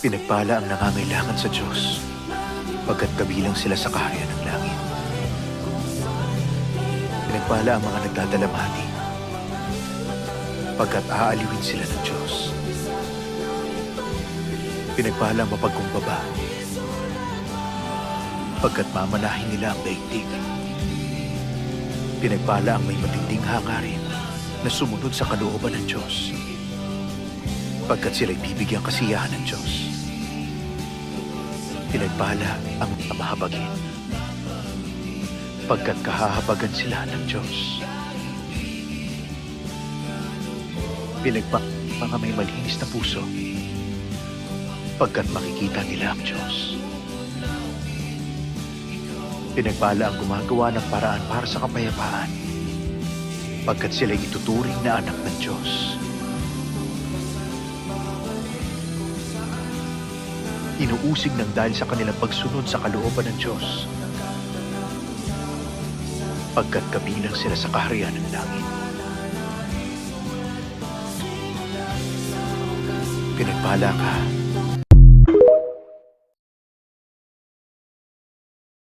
Pinagpala ang nangangailangan sa Diyos, pagkat kabilang sila sa kaharian ng langit. Pinagpala ang mga nagdadalamhati, pagkat aaliwin sila ng Diyos. Pinagpala ang mapagkumbaba, pagkat mamanahin nila ang daigdig. Pinagpala ang may matinding hangarin na sumunod sa kalooban ng Diyos, pagkat sila'y bibigyang kasiyahan ng Diyos. Pinagpala ang mahabagin, pagkat kahahabagan sila ng Diyos. Pinagpala mga may malinis na puso, pagkat makikita nila ang Diyos. Pinagpala ang gumagawa ng paraan para sa kapayapaan, pagkat sila'y ituturing na anak ng Diyos. Inuusig ng dahil sa kanilang pagsunod sa kalooban ng Diyos, pagkat kabilang sila sa kaharian ng langit. Pinagpala ka